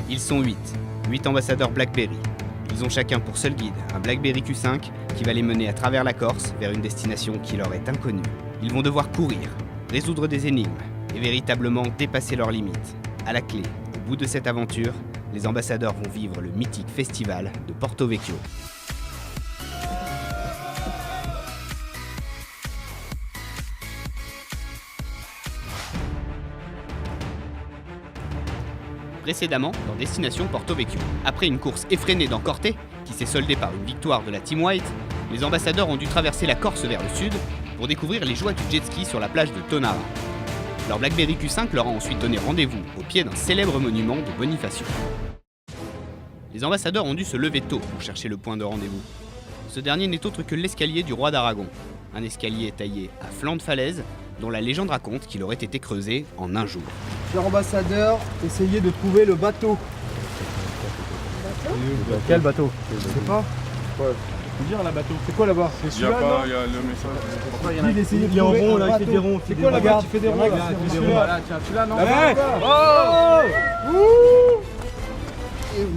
Ils sont 8 ambassadeurs BlackBerry. Ils ont chacun pour seul guide un BlackBerry Q5 qui va les mener à travers la Corse vers une destination qui leur est inconnue. Ils vont devoir courir, résoudre des énigmes et véritablement dépasser leurs limites. À la clé, au bout de cette aventure, les ambassadeurs vont vivre le mythique festival de Porto Vecchio. Précédemment dans Destination Porto Vecchio. Après une course effrénée dans Corte, qui s'est soldée par une victoire de la Team White, les ambassadeurs ont dû traverser la Corse vers le sud pour découvrir les joies du jet ski sur la plage de Tonara. Leur BlackBerry Q5 leur a ensuite donné rendez-vous au pied d'un célèbre monument de Bonifacio. Les ambassadeurs ont dû se lever tôt pour chercher le point de rendez-vous. Ce dernier n'est autre que l'escalier du roi d'Aragon, un escalier taillé à flanc de falaise dont la légende raconte qu'il aurait été creusé en un jour. Cher ambassadeur, essayez de trouver le bateau. Quel bateau? Je sais pas. Ouais. Dire là bateau. C'est quoi là-bas? C'est celui-là, non? Il y a le message. Il essayait de Il est en trouver rond un là, il fait bateau. des ronds. C'est quoi là-bas qui fait des ronds là? Voilà, tiens, celui-là non?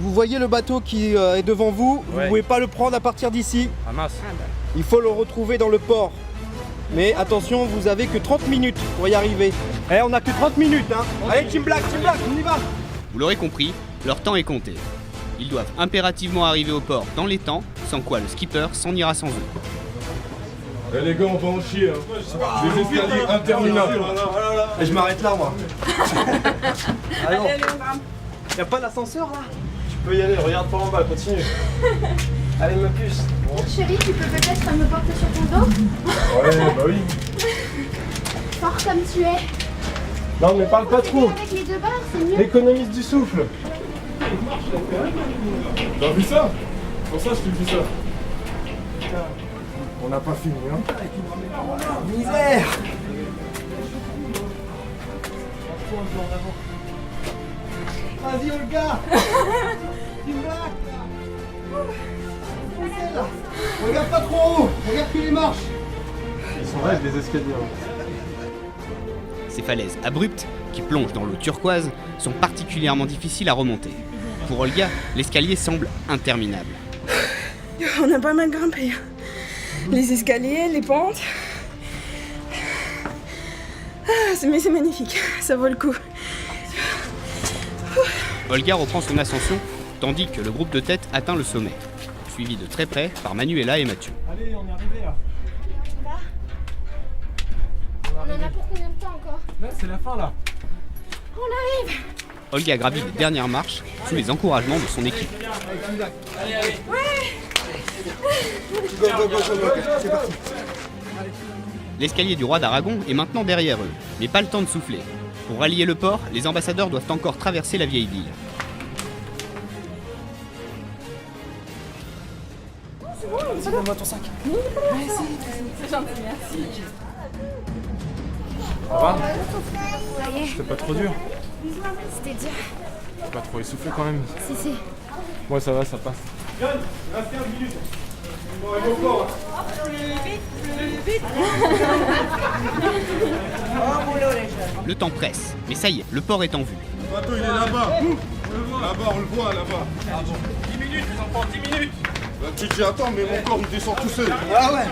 Vous voyez le bateau qui est devant vous, vous Ouais. ne pouvez pas le prendre à partir d'ici. Ah mince. Il faut le retrouver dans le port. Mais attention, vous avez que 30 minutes pour y arriver. Eh, on a que 30 minutes, hein. Allez, Team Black, on y va. Vous l'aurez compris, leur temps est compté. Ils doivent impérativement arriver au port dans les temps, sans quoi le skipper s'en ira sans eux. Eh les gars, on va en chier. Hein. Des escaliers interminables. Et je m'arrête là, moi. Alors, Allez, on grimpe. y a pas d'ascenseur là? Tu peux y aller, regarde pas en bas, continue. Allez, ma puce. Chérie, tu peux peut-être me porter sur ton dos? Ouais, bah oui. Fort comme tu es. Non, mais parle pas trop. Avec les deux barres, c'est mieux. Économise du souffle. T'as vu ça? Pour ça, je te dis ça. On n'a pas fini, hein. Misère. Vas-y, Olga. Team Black. Foncez, là. Regarde pas trop haut. Regarde que les marches. Ils sont raides les escaliers. Ces falaises abruptes, qui plongent dans l'eau turquoise, sont particulièrement difficiles à remonter. Pour Olga, l'escalier semble interminable. On a pas mal grimpé. Les escaliers, les pentes. Mais c'est magnifique, ça vaut le coup. Olga reprend son ascension, tandis que le groupe de tête atteint le sommet, suivi de très près par Manuela et Mathieu. Allez, on est arrivé là. On en a pour combien de temps encore? Là, c'est la fin là. On arrive. Olga gravit les dernières marches sous les encouragements de son équipe. C'est parti. L'escalier du roi d'Aragon est maintenant derrière eux, mais pas le temps de souffler. Pour rallier le port, les ambassadeurs doivent encore traverser la vieille ville. Donne-moi ton sac. Ça va? Ça y est, C'est pas trop dur? c'était dur. T'es pas trop essoufflé quand même? Si. Ouais, ça va, ça passe. Le temps presse, mais ça y est, le port est en vue. Le bateau, il est là-bas. Là-bas, on le voit, là-bas. 10 minutes, les enfants, 10 minutes. Bah, tu te dis, attends, mais mon corps, il descend tout seul. Ah ouais.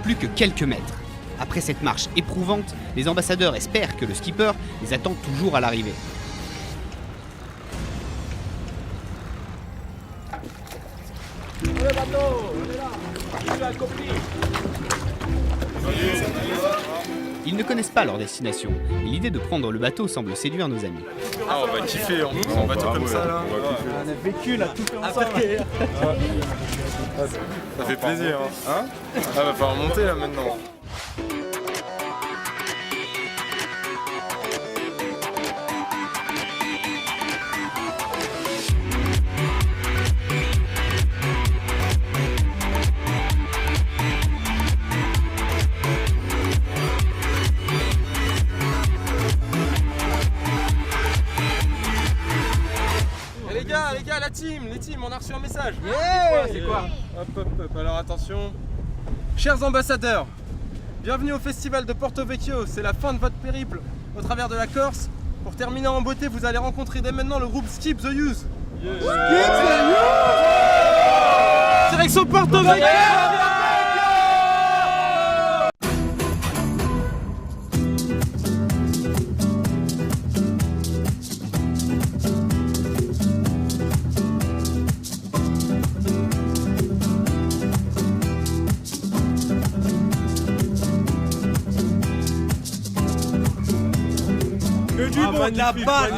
Plus que quelques mètres. Après cette marche éprouvante, les ambassadeurs espèrent que le skipper les attend toujours à l'arrivée. Ils ne connaissent pas leur destination, et l'idée de prendre le bateau semble séduire nos amis. Ah, on va kiffer en plus, un bateau comme ça là. On a vécu là, tout fait ensemble. Ça fait plaisir. Hein, Ah, va falloir monter là maintenant. Les gars, la team, on a reçu un message. Yeah. C'est quoi? Hop, hop, hop, alors attention. Chers ambassadeurs, Bienvenue au festival de Porto Vecchio, c'est la fin de votre périple au travers de la Corse. Pour terminer en beauté, vous allez rencontrer dès maintenant le groupe Skip the Use. Skip the Use. Direction Porto Vecchio. De la balle.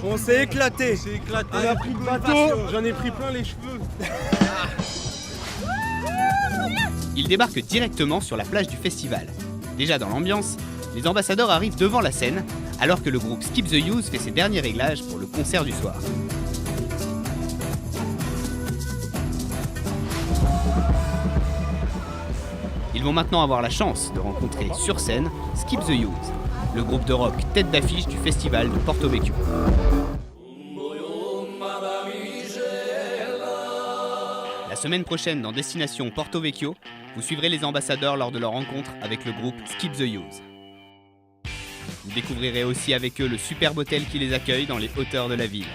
On s'est éclaté. On a pris le bateau, j'en ai pris plein les cheveux. Ils débarquent directement sur la plage du festival. Déjà dans l'ambiance, les ambassadeurs arrivent devant la scène, alors que le groupe Skip the Use fait ses derniers réglages pour le concert du soir. Ils vont maintenant avoir la chance de rencontrer sur scène Skip the Use, le groupe de rock tête d'affiche du festival de Porto Vecchio. La semaine prochaine dans Destination Porto Vecchio, vous suivrez les ambassadeurs lors de leur rencontre avec le groupe Skip the Use. Vous découvrirez aussi avec eux le superbe hôtel qui les accueille dans les hauteurs de la ville.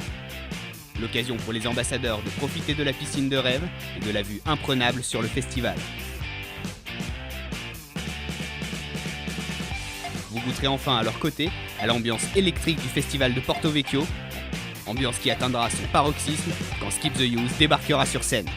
L'occasion pour les ambassadeurs de profiter de la piscine de rêve et de la vue imprenable sur le festival. Vous goûterez enfin à leur côté à l'ambiance électrique du festival de Porto Vecchio, ambiance qui atteindra son paroxysme quand Skip the Use débarquera sur scène.